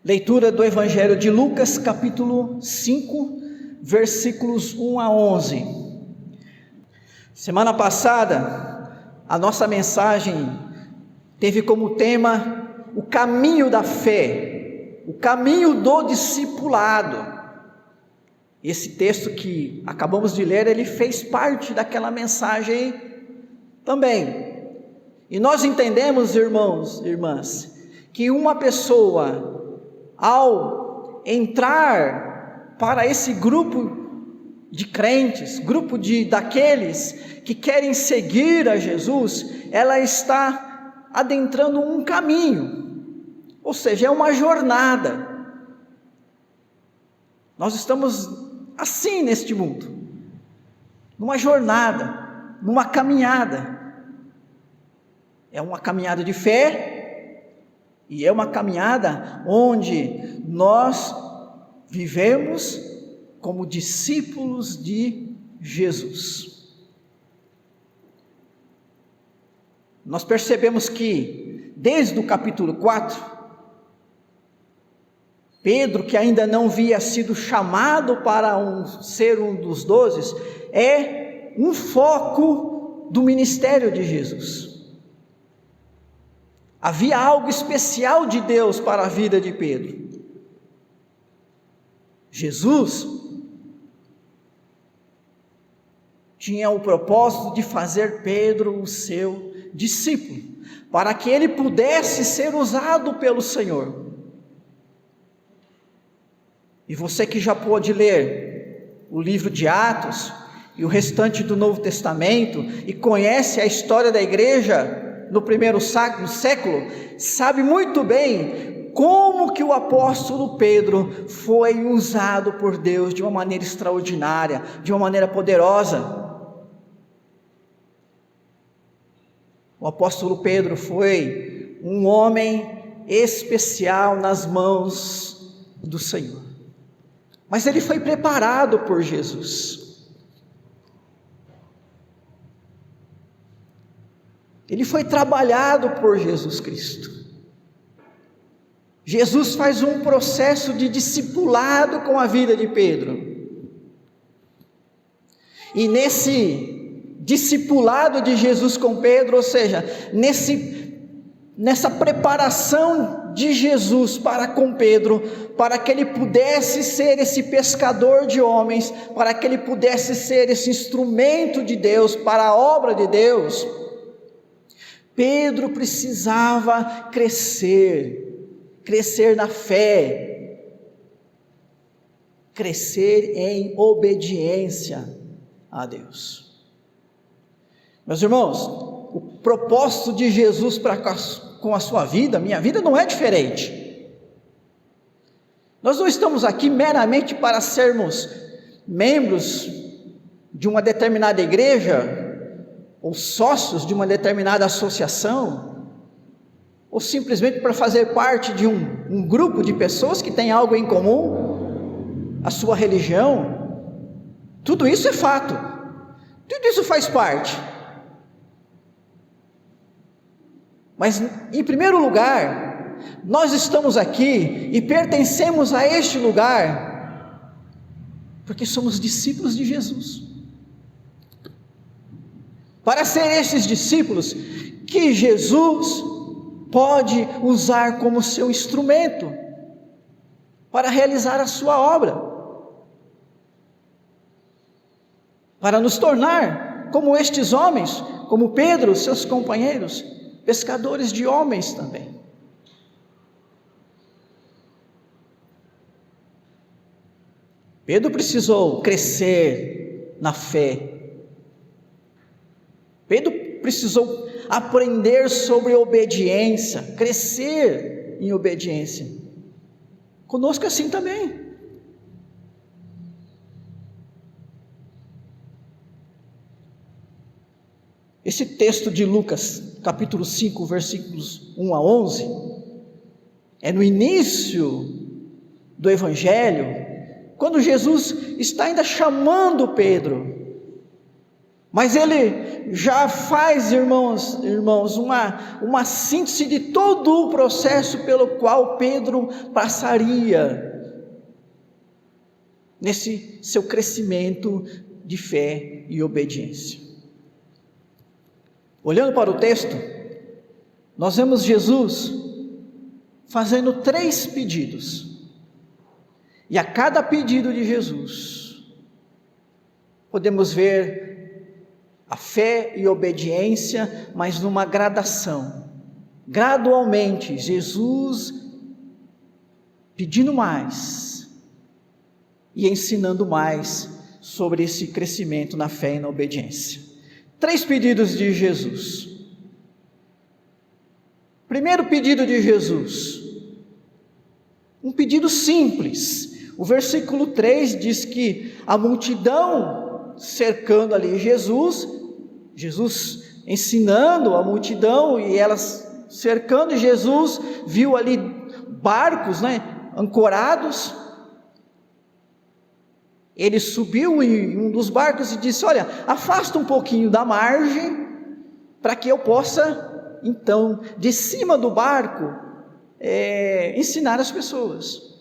Leitura do Evangelho de Lucas, capítulo 5, versículos 1 a 11. Semana passada, a nossa mensagem teve como tema o caminho da fé, o caminho do discipulado. Esse texto que acabamos de ler, ele fez parte daquela mensagem também. E nós entendemos, irmãos e irmãs, que uma pessoa, ao entrar para esse grupo de crentes, daqueles que querem seguir a Jesus, ela está adentrando um caminho, ou seja, é uma jornada. Nós estamos assim neste mundo, numa jornada, numa caminhada. É uma caminhada de fé, e é uma caminhada onde nós vivemos como discípulos de Jesus. Nós percebemos que desde o capítulo 4, Pedro, que ainda não havia sido chamado para ser um dos 12, é um foco do ministério de Jesus. Havia algo especial de Deus para a vida de Pedro. Jesus tinha o propósito de fazer Pedro o seu discípulo, para que ele pudesse ser usado pelo Senhor. E você que já pôde ler o livro de Atos e o restante do Novo Testamento e conhece a história da igreja no primeiro século, sabe muito bem como que o apóstolo Pedro foi usado por Deus de uma maneira extraordinária, de uma maneira poderosa. O apóstolo Pedro foi um homem especial nas mãos do Senhor, mas ele foi preparado por Jesus. Ele foi trabalhado por Jesus Cristo. Jesus faz um processo de discipulado com a vida de Pedro. E nesse discipulado de Jesus com Pedro, ou seja, nessa preparação de Jesus para com Pedro, para que ele pudesse ser esse pescador de homens, para que ele pudesse ser esse instrumento de Deus para a obra de Deus, Pedro precisava crescer na fé, crescer em obediência a Deus. Meus irmãos, o propósito de Jesus com a sua vida, minha vida, não é diferente. Nós não estamos aqui meramente para sermos membros de uma determinada igreja, ou sócios de uma determinada associação, ou simplesmente para fazer parte de um grupo de pessoas que tem algo em comum, a sua religião. Tudo isso é fato, tudo isso faz parte. Mas em primeiro lugar, nós estamos aqui e pertencemos a este lugar porque somos discípulos de Jesus. Para ser esses discípulos que Jesus pode usar como seu instrumento para realizar a sua obra, para nos tornar como estes homens, como Pedro, seus companheiros, pescadores de homens também. Pedro precisou crescer na fé. Pedro precisou aprender sobre obediência, crescer em obediência. Conosco é assim também. Esse texto de Lucas, capítulo 5, versículos 1 a 11, é no início do Evangelho, quando Jesus está ainda chamando Pedro. Mas ele já faz, irmãos, uma síntese de todo o processo pelo qual Pedro passaria nesse seu crescimento de fé e obediência. Olhando para o texto, nós vemos Jesus fazendo 3 pedidos, e a cada pedido de Jesus, podemos ver a fé e obediência, mas numa gradação, gradualmente, Jesus pedindo mais, e ensinando mais sobre esse crescimento na fé e na obediência. 3 pedidos de Jesus. Primeiro pedido de Jesus, um pedido simples. O versículo 3 diz que a multidão cercando ali Jesus ensinando a multidão, e elas cercando Jesus, viu ali barcos, ancorados. Ele subiu em um dos barcos e disse: olha, afasta um pouquinho da margem, para que eu possa, então, de cima do barco, ensinar as pessoas.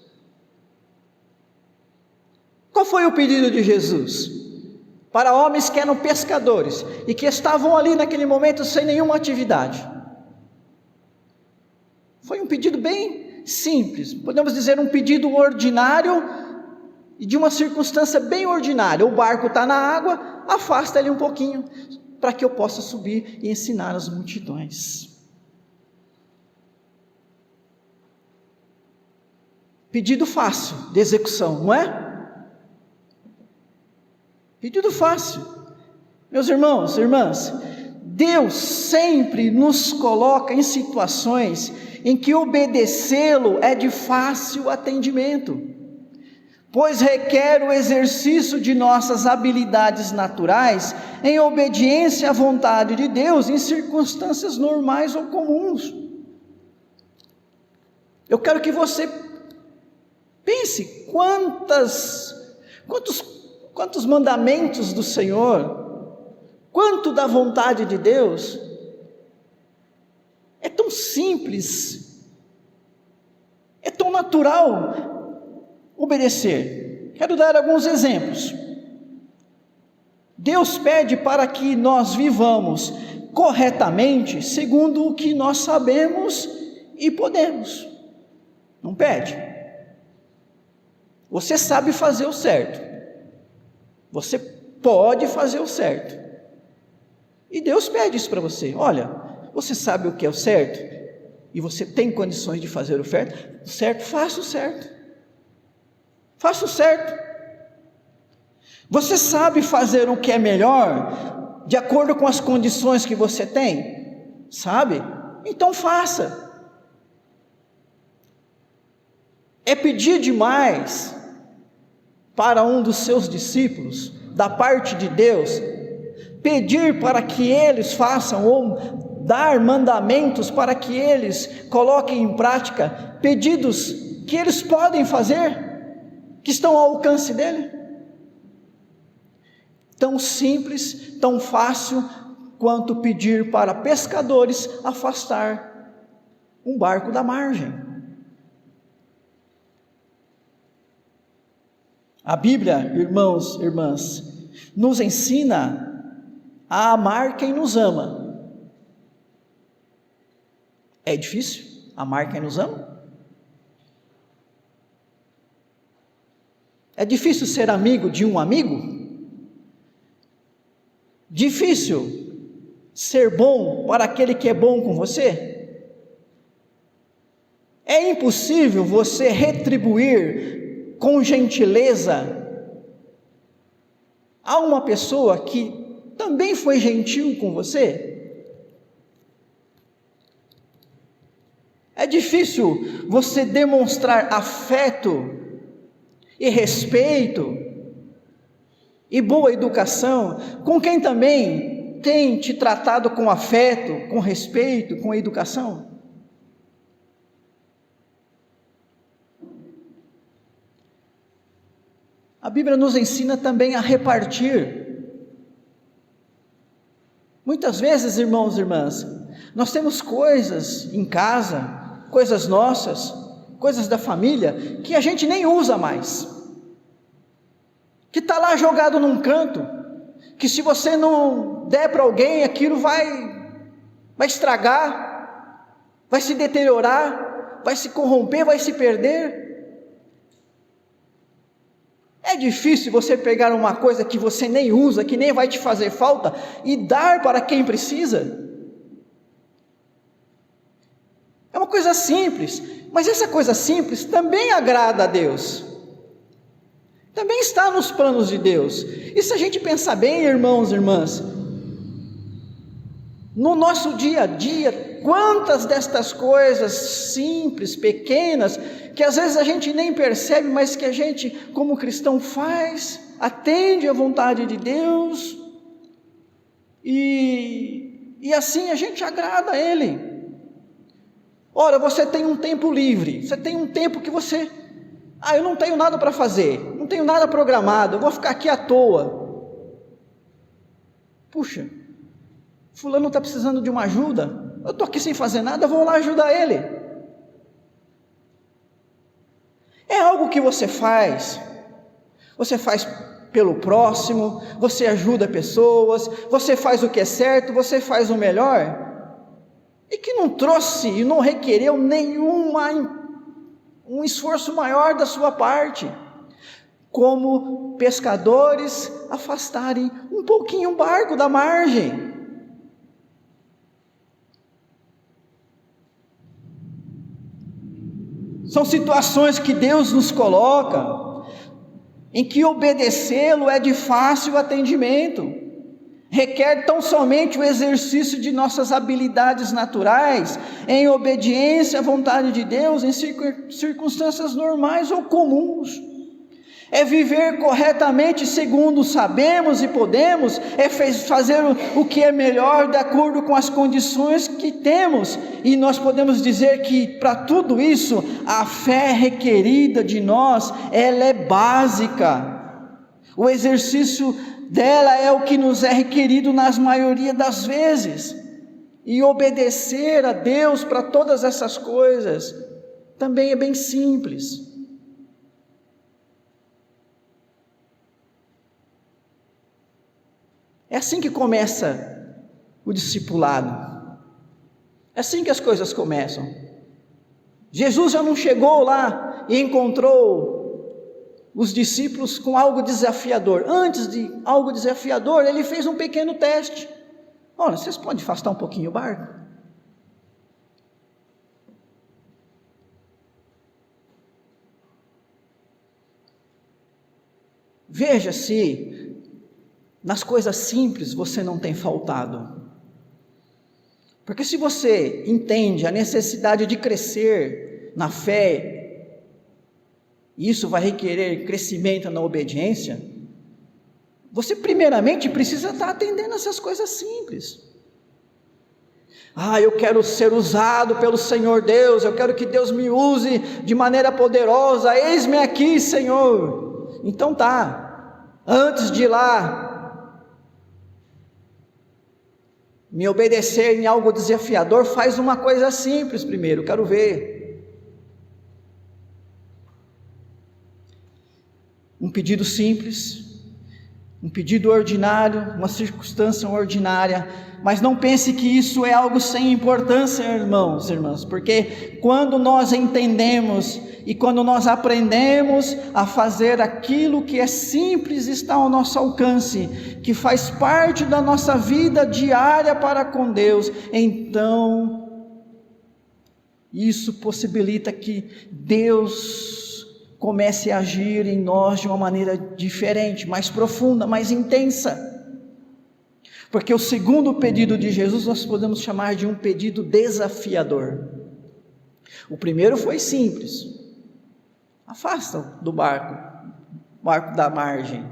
Qual foi o pedido de Jesus? Para homens que eram pescadores, e que estavam ali naquele momento sem nenhuma atividade. Foi um pedido bem simples, podemos dizer um pedido ordinário, e de uma circunstância bem ordinária. O barco está na água, afasta ele um pouquinho, para que eu possa subir e ensinar as multidões. Pedido fácil de execução, não é? Pedido fácil. Meus irmãos, irmãs, Deus sempre nos coloca em situações em que obedecê-lo é de fácil atendimento, pois requer o exercício de nossas habilidades naturais em obediência à vontade de Deus em circunstâncias normais ou comuns. Eu quero que você pense quantos mandamentos do Senhor, quanto da vontade de Deus, é tão simples, é tão natural obedecer. Quero dar alguns exemplos. Deus pede para que nós vivamos corretamente, segundo o que nós sabemos e podemos. Não pede? Você sabe fazer o certo, você pode fazer o certo, e Deus pede isso para você. Olha, você sabe o que é o certo, e você tem condições de fazer o certo, faça o certo. Faça o certo. Você sabe fazer o que é melhor, de acordo com as condições que você tem? Sabe? Então faça. É pedir demais para um dos seus discípulos, da parte de Deus, pedir para que eles façam, ou dar mandamentos para que eles coloquem em prática pedidos que eles podem fazer, que estão ao alcance dele? Tão simples, tão fácil quanto pedir para pescadores afastar um barco da margem. A Bíblia, irmãos, irmãs, nos ensina a amar quem nos ama. É difícil amar quem nos ama? É difícil ser amigo de um amigo? Difícil ser bom para aquele que é bom com você? É impossível você retribuir com gentileza a uma pessoa que também foi gentil com você? É difícil você demonstrar afeto e respeito e boa educação com quem também tem te tratado com afeto, com respeito, com educação? A Bíblia nos ensina também a repartir. Muitas vezes, irmãos e irmãs, nós temos coisas em casa, coisas nossas, coisas da família, que a gente nem usa mais, que está lá jogado num canto, que se você não der para alguém, aquilo vai estragar, vai se deteriorar, vai se corromper, vai se perder. É difícil você pegar uma coisa que você nem usa, que nem vai te fazer falta, e dar para quem precisa. É uma coisa simples, mas essa coisa simples também agrada a Deus, também está nos planos de Deus. E se a gente pensar bem, irmãos e irmãs, no nosso dia a dia, quantas destas coisas simples, pequenas, que às vezes a gente nem percebe, mas que a gente, como cristão, faz, atende à vontade de Deus, e assim a gente agrada a Ele. Ora, você tem um tempo livre, você tem um tempo que você, eu não tenho nada para fazer, não tenho nada programado, eu vou ficar aqui à toa. Puxa, fulano está precisando de uma ajuda, eu estou aqui sem fazer nada, vou lá ajudar ele. É algo que você faz pelo próximo, você ajuda pessoas, você faz o que é certo, você faz o melhor, e que não trouxe e não requereu um esforço maior da sua parte, como pescadores afastarem um pouquinho o barco da margem. São situações que Deus nos coloca, em que obedecê-lo é de fácil atendimento, requer tão somente o exercício de nossas habilidades naturais, em obediência à vontade de Deus, em circunstâncias normais ou comuns. É viver corretamente segundo sabemos e podemos, é fazer o que é melhor de acordo com as condições que temos, e nós podemos dizer que para tudo isso, a fé requerida de nós, ela é básica, o exercício dela é o que nos é requerido nas maioria das vezes, e obedecer a Deus para todas essas coisas, também é bem simples. É assim que começa o discipulado, é assim que as coisas começam. Jesus já não chegou lá e encontrou os discípulos com algo desafiador. Antes de algo desafiador, ele fez um pequeno teste. Olha, vocês podem afastar um pouquinho o barco? Veja se nas coisas simples você não tem faltado, porque se você entende a necessidade de crescer na fé, e isso vai requerer crescimento na obediência, você primeiramente precisa estar atendendo essas coisas simples. Eu quero ser usado pelo Senhor Deus, eu quero que Deus me use de maneira poderosa, eis-me aqui, Senhor. Então antes de ir lá me obedecer em algo desafiador, faz uma coisa simples primeiro, quero ver. Um pedido simples, um pedido ordinário, uma circunstância ordinária, mas não pense que isso é algo sem importância, irmãos e irmãs, porque quando nós entendemos e quando nós aprendemos a fazer aquilo que é simples, está ao nosso alcance, que faz parte da nossa vida diária para com Deus, então isso possibilita que Deus comece a agir em nós de uma maneira diferente, mais profunda, mais intensa. Porque o segundo pedido de Jesus nós podemos chamar de um pedido desafiador. O primeiro foi simples: afasta do barco da margem.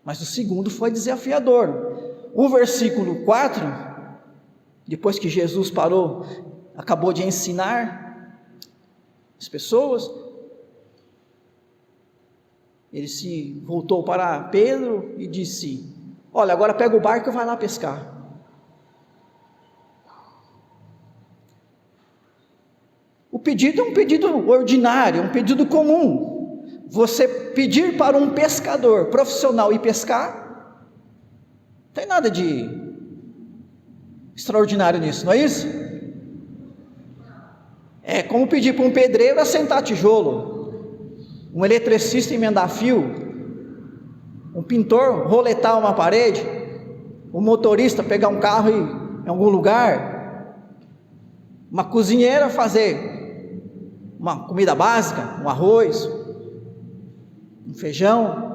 Mas o segundo foi desafiador. O versículo 4, depois que Jesus parou, acabou de ensinar as pessoas, ele se voltou para Pedro e disse: olha, agora pega o barco e vai lá pescar. pedido é um pedido ordinário, um pedido comum. Você pedir para um pescador profissional ir pescar, não tem nada de extraordinário nisso, não é isso? É como pedir para um pedreiro assentar tijolo, um eletricista emendar fio, um pintor roletar uma parede, um motorista pegar um carro e ir em algum lugar, uma cozinheira fazer uma comida básica, um arroz, um feijão.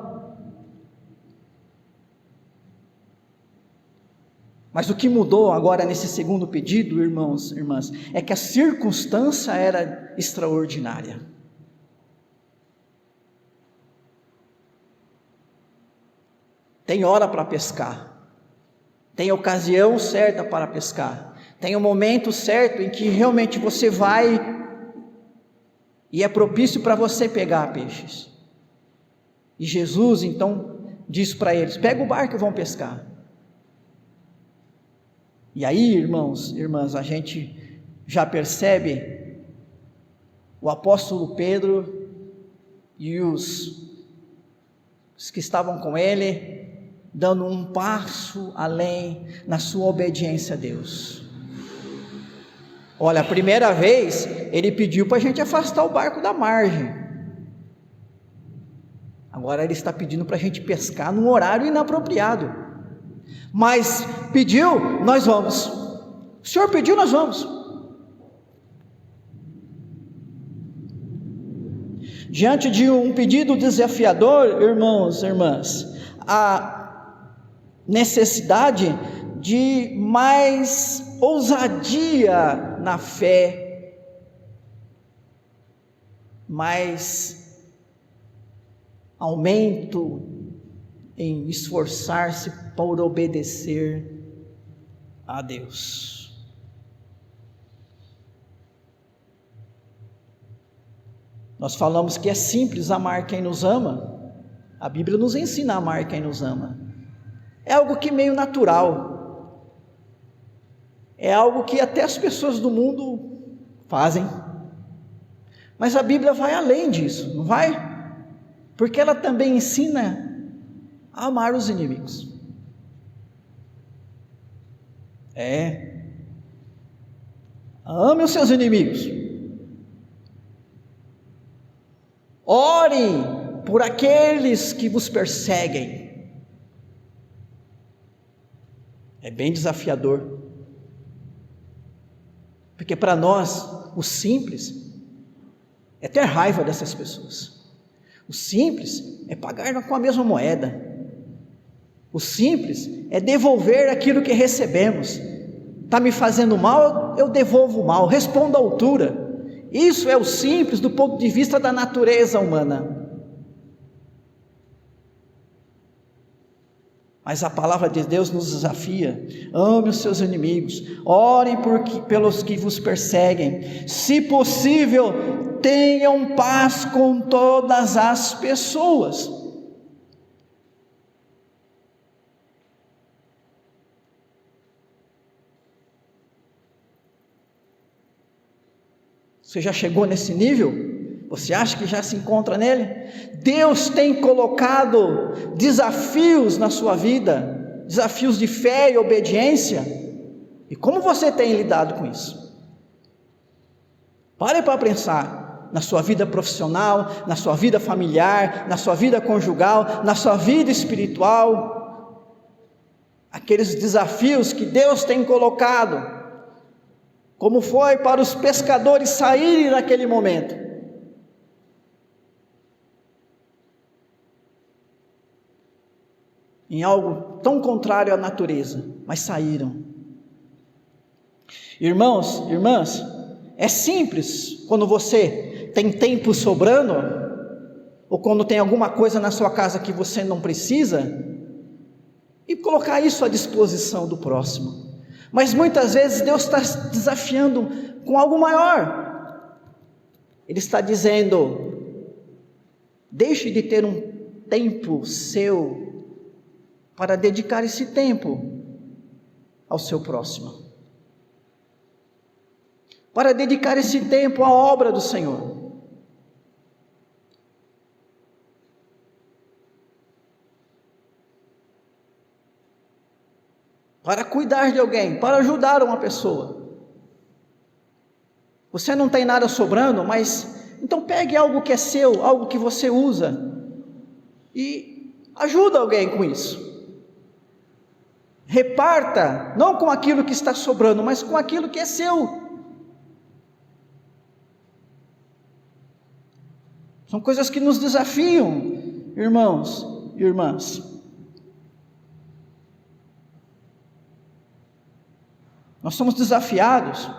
Mas o que mudou agora nesse segundo pedido, irmãos e irmãs, é que a circunstância era extraordinária. Tem hora para pescar, tem ocasião certa para pescar, tem o momento certo em que realmente você vai e é propício para você pegar peixes. E Jesus então diz para eles: pega o barco e vão pescar. E aí, irmãos e irmãs, a gente já percebe o apóstolo Pedro e os que estavam com ele dando um passo além na sua obediência a Deus. Olha, a primeira vez ele pediu para a gente afastar o barco da margem. Agora ele está pedindo para a gente pescar num horário inapropriado. Mas pediu, nós vamos. O Senhor pediu, nós vamos. Diante de um pedido desafiador, irmãos e irmãs, a necessidade de mais ousadia na fé, mais aumento em esforçar-se por obedecer a Deus. Nós falamos que é simples amar quem nos ama. A Bíblia nos ensina a amar quem nos ama. É algo que é meio natural. É algo que até as pessoas do mundo fazem. Mas a Bíblia vai além disso, não vai? Porque ela também ensina a amar os inimigos. Ame os seus inimigos. Ore por aqueles que vos perseguem. É bem desafiador. Porque para nós, o simples é ter raiva dessas pessoas. O simples é pagar com a mesma moeda. O simples é devolver aquilo que recebemos. Está me fazendo mal, eu devolvo o mal, respondo à altura. Isso é o simples do ponto de vista da natureza humana. Mas a palavra de Deus nos desafia: ame os seus inimigos, orem pelos que vos perseguem, se possível, tenham paz com todas as pessoas. Você já chegou nesse nível? Você acha que já se encontra nele? Deus tem colocado desafios na sua vida, desafios de fé e obediência, e como você tem lidado com isso? Pare para pensar na sua vida profissional, na sua vida familiar, na sua vida conjugal, na sua vida espiritual, aqueles desafios que Deus tem colocado, como foi para os pescadores saírem naquele momento. Em algo tão contrário à natureza, mas saíram. Irmãos, irmãs, é simples quando você tem tempo sobrando, ou quando tem alguma coisa na sua casa que você não precisa, e colocar isso à disposição do próximo. Mas muitas vezes Deus está desafiando com algo maior. Ele está dizendo: deixe de ter um tempo seu para dedicar esse tempo ao seu próximo. para dedicar esse tempo à obra do Senhor. Para cuidar de alguém, para ajudar uma pessoa. Você não tem nada sobrando, mas então pegue algo que é seu, algo que você usa, e ajuda alguém com isso. Reparta, não com aquilo que está sobrando, mas com aquilo que é seu. São coisas que nos desafiam, irmãos e irmãs. Nós somos desafiados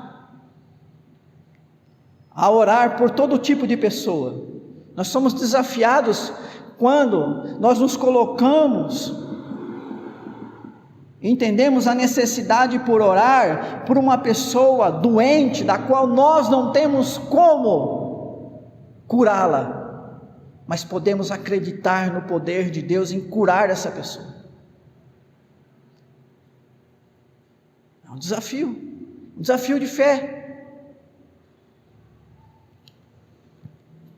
a orar por todo tipo de pessoa. Nós somos desafiados quando nós nos colocamos, entendemos a necessidade por orar por uma pessoa doente, da qual nós não temos como curá-la, mas podemos acreditar no poder de Deus em curar essa pessoa. É um desafio de fé.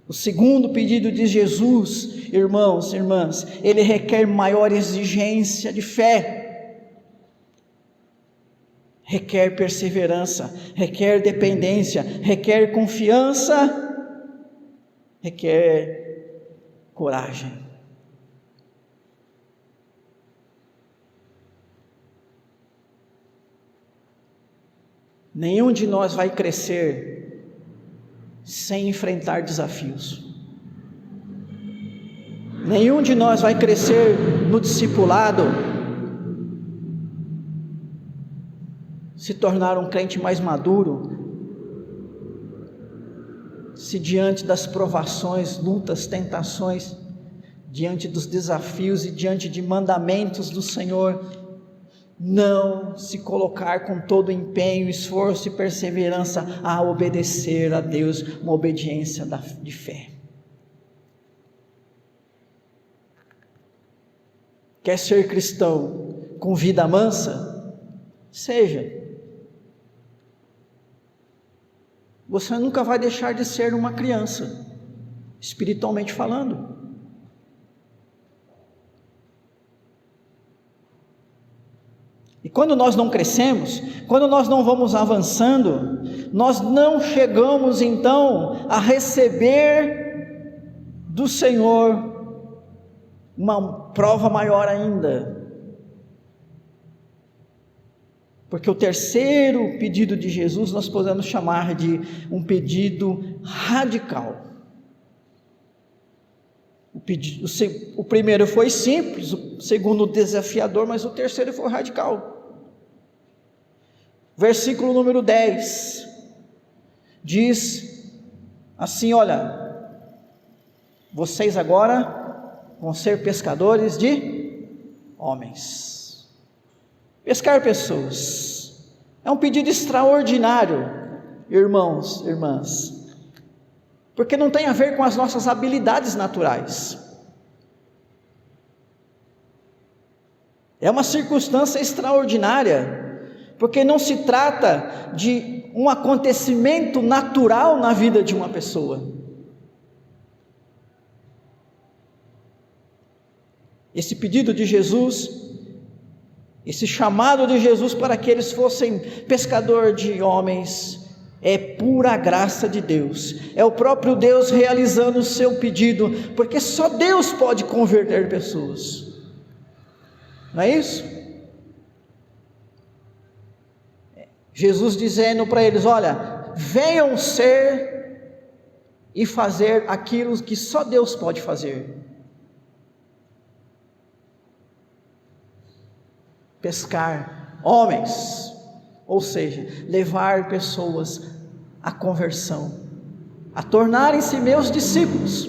O segundo pedido de Jesus, irmãos e irmãs, ele requer maior exigência de fé, requer perseverança, requer dependência, requer confiança, requer coragem. Nenhum de nós vai crescer sem enfrentar desafios. Nenhum de nós vai crescer no discipulado, se tornar um crente mais maduro, se diante das provações, lutas, tentações, diante dos desafios e diante de mandamentos do Senhor, não se colocar com todo empenho, esforço e perseverança a obedecer a Deus, uma obediência de fé. Quer ser cristão com vida mansa? Seja. Você nunca vai deixar de ser uma criança, espiritualmente falando. E quando nós não crescemos, quando nós não vamos avançando, nós não chegamos então a receber do Senhor uma prova maior ainda. Porque o terceiro pedido de Jesus nós podemos chamar de um pedido radical. O primeiro foi simples, o segundo desafiador, mas o terceiro foi radical. Versículo número 10 diz assim: olha, vocês agora vão ser pescadores de homens. Pescar pessoas é um pedido extraordinário, irmãos, irmãs, porque não tem a ver com as nossas habilidades naturais. É uma circunstância extraordinária, porque não se trata de um acontecimento natural na vida de uma pessoa. Esse pedido de Jesus, esse chamado de Jesus para que eles fossem pescador de homens, é pura graça de Deus, é o próprio Deus realizando o seu pedido, porque só Deus pode converter pessoas, não é isso? Jesus dizendo para eles: olha, venham ser e fazer aquilo que só Deus pode fazer, pescar homens, ou seja, levar pessoas à conversão, a tornarem-se meus discípulos.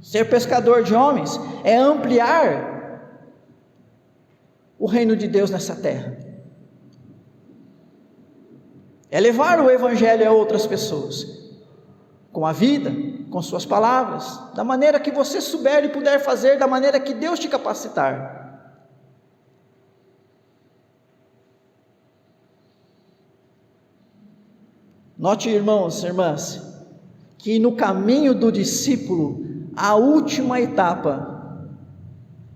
Ser pescador de homens é ampliar o reino de Deus nessa terra, é levar o evangelho a outras pessoas, com a vida, com suas palavras, da maneira que você souber e puder fazer, da maneira que Deus te capacitar. Note, irmãos e irmãs, que no caminho do discípulo, a última etapa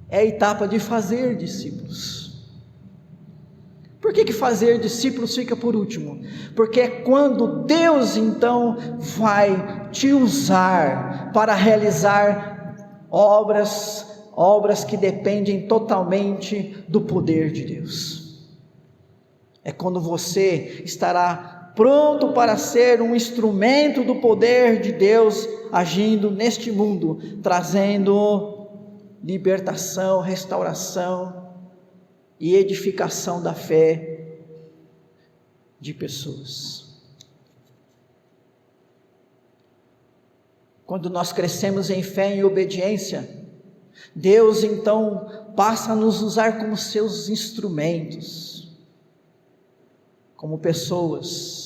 é a etapa de fazer discípulos. Por que fazer discípulos fica por último? Porque é quando Deus então vai te usar para realizar obras que dependem totalmente do poder de Deus. É quando você estará pronto para ser um instrumento do poder de Deus agindo neste mundo, trazendo libertação, restauração e edificação da fé de pessoas. Quando nós crescemos em fé e em obediência, Deus então passa a nos usar como seus instrumentos, como pessoas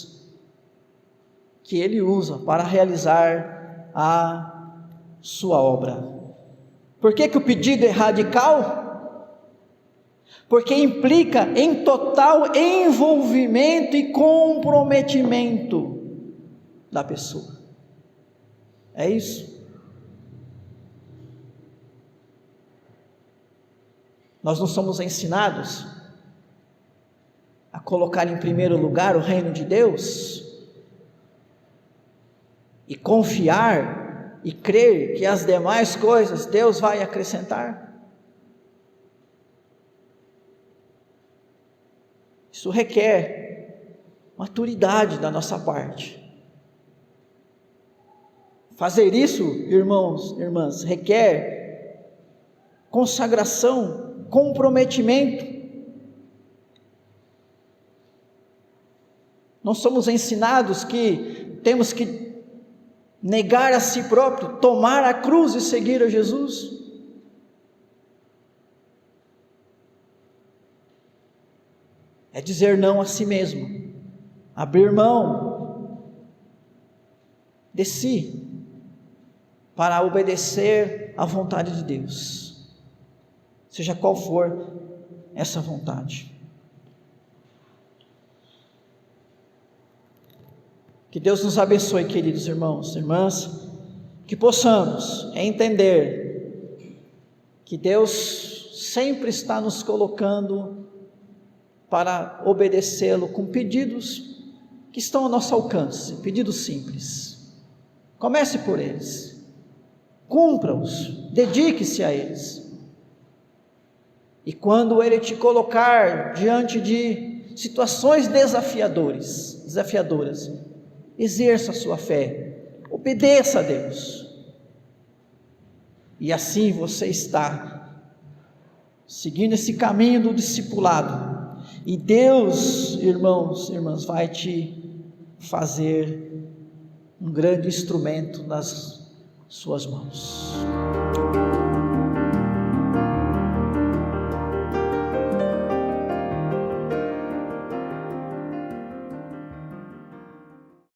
que Ele usa para realizar a sua obra. Por que o pedido é radical? Porque implica em total envolvimento e comprometimento da pessoa. É isso. Nós não somos ensinados a colocar em primeiro lugar o reino de Deus e confiar e crer que as demais coisas Deus vai acrescentar? Isso requer maturidade da nossa parte. Fazer isso, irmãos, irmãs, requer consagração, comprometimento. Nós somos ensinados que temos que negar a si próprio, tomar a cruz e seguir a Jesus. É dizer não a si mesmo, abrir mão de si, para obedecer à vontade de Deus, seja qual for essa vontade. Que Deus nos abençoe, queridos irmãos e irmãs, que possamos entender que Deus sempre está nos colocando para obedecê-lo com pedidos que estão ao nosso alcance, pedidos simples. Comece por eles, cumpra-os, dedique-se a eles. E quando Ele te colocar diante de situações desafiadoras, exerça a sua fé, obedeça a Deus, e assim você está seguindo esse caminho do discipulado, e Deus, irmãos e irmãs, vai te fazer um grande instrumento nas suas mãos.